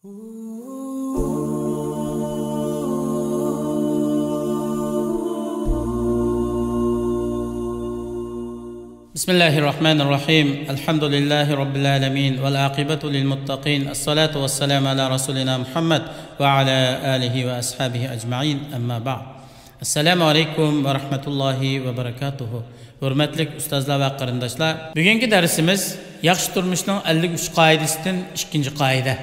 بسم الله الرحمن الرحيم الحمد لله رب العالمين والعاقبة للمتقين الصلاة والسلام على رسولنا محمد وعلى آله وأصحابه أجمعين أما بعد السلام عليكم ورحمة الله وبركاته Hürmetlik ustazlar ve qarindoshlar, bugungi darsimiz yaxshi turmushning 53 qoidasidan 2-chi qoida.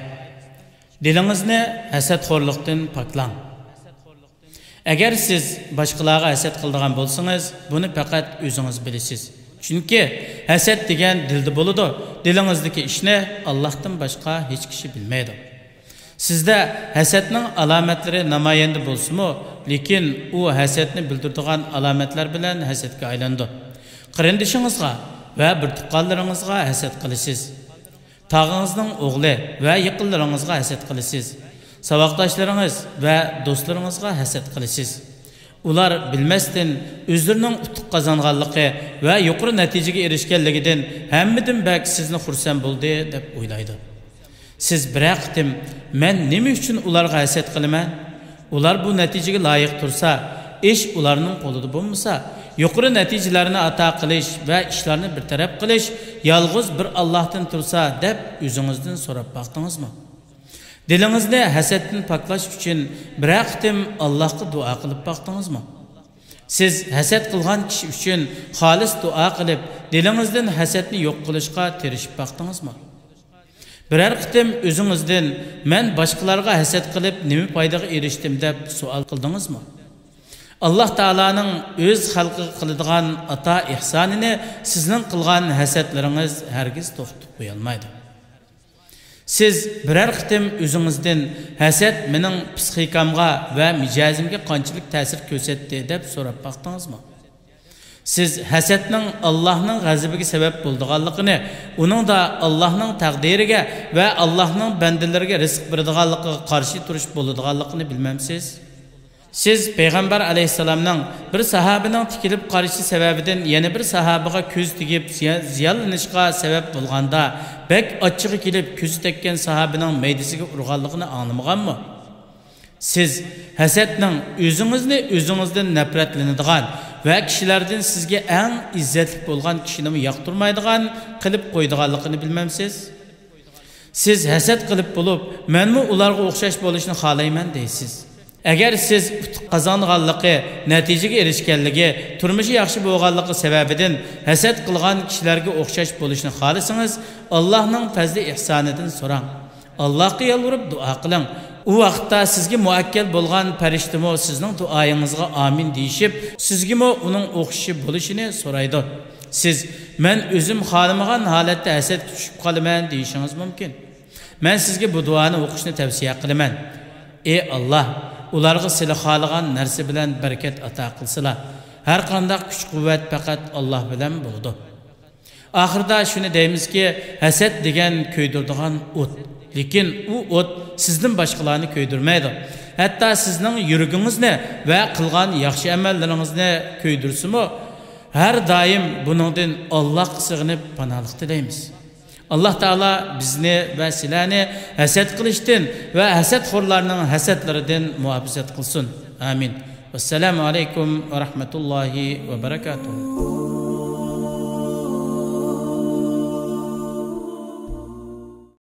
Dilingizni hasadxo'rlikdan poklang. Agar siz boshqalarga hasad qiladigan bo'lsangiz, buni faqat o'zingiz bilasiz. Chunki hasad degan dilda bo'ladi. Dilingizdagi ishni Allohdan boshqa hech kishi bilmaydi. Sizda hasadning alomatlari namoyanda bo'lsa-mu, lekin u hasadni bildiradigan alomatlar bilan hasadga aylandi. Qarindishingizga va bir tuqqanlaringizga hasad qilasiz. Tog'ingizning o'g'li va yaqinlaringizga hasad qilasiz. Savoqdoshlaringiz va do'stlaringizga hasad qilasiz. Ular bilmasdan o'zlarining utuq qozonganligi va yuqori natijaga erishganligidan hammadan bak sizni xursand bo'ldi deb o'ylaydi. Siz bir vaqtim men nima uchun ularga hasad qilaman? Ular bu natijaga loyiq tursa, ish ularning qo'lida bo'lmasa, yuqori natijalarni ato qilish va ishlarni bir taraf qilish yolg'iz bir Allohdan tursa deb o'zingizdan so'rab baqdingizmi? Dilingizni hasaddan poklash uchun bir vaqtim Allohga duo qilib baqdingizmi? Siz hasad qilgan kishi uchun xolis duo qilib, dilingizdan hasadni yo'q qilishga tirishib baqdingizmi? Biror qitim o'zingizdan men boshqalarga hasad qilib nima foydaga erishdim deb savol qildingizmi? Alloh taolaning o'z xalqiga qiladigan ato ihsonini sizning qilgan hasadlaringiz hargiz to'xtatib qo'ya olmaydi. Siz biror qitim o'zingizdan hasad mening psixikamga va mijozimga qanchalik ta'sir ko'rsatdi deb so'rab baqdingizmi? Siz hasadning Allohning g'azabiga sabab bo'lganligini, uning da Allohning taqdiriga va Allohning bandalariga rizq beradiganligiga qarshi turish bo'ladiganligini bilmamsiz? Siz payg'ambar alayhisalomning bir sahobining tikilib qolishi sababidan yana bir sahobaga ko'z tegib ziyonlanishga sabab bo'lganda, bek ochchig'i kelib ko'zi tekkan sahobining maydasiga urganligini anglamaganmi? Siz hasadning o'zingizni o'zingizdan nafratlanadigan va kishilardan sizga eng izzatli bo'lgan kishini yoqtirmaydigan qilib qo'ydiganligini bilmamsiz? Siz hasad qilib bo'lib, menmi ularga o'xshash bo'lishni xohlayman deysiz. Agar siz qozonganligi, natijaga erishganligi, turmushi yaxshi bo'lganligi sababidan hasad qilgan kishilarga o'xshash bo'lishni xohlasangiz, Allohning fazli ihsonidan so'rang. Allohga yolvorib duo qiling. U vaqtda sizga muakkal bo'lgan farishtamo sizning duoyingizga amin deyishib, sizga uning o'xshashi bo'lishini so'raydi. Siz men o'zim xohlamagan holatda hasadga tushib qolaman deyishingiz mumkin. Men sizga bu duoni o'qishni tavsiya qilaman. Ey Alloh, ularga sizlar xohlagan narsa bilan barakat ato qilsizlar. Har qanday kuch-quvvat faqat Alloh bilan bo'ladi. Oxirida shuni deymizki, hasad degan ko'ydiradigan o't. Lekin u o't sizdan boshqalarni ko'ydirmaydi. Hatto sizning yuragingizni va qilgan yaxshi amallaringizni ko'ydirsimi, har doim buningdan Allohga sig'inib panohlik tilaymiz. Alloh taolo bizni va sizlarni hasad qilishdan va hasadxo'rlarning hasadlaridan muhofazat qilsin. Amin. Assalomu alaykum va rahmatullohi va barakatuh.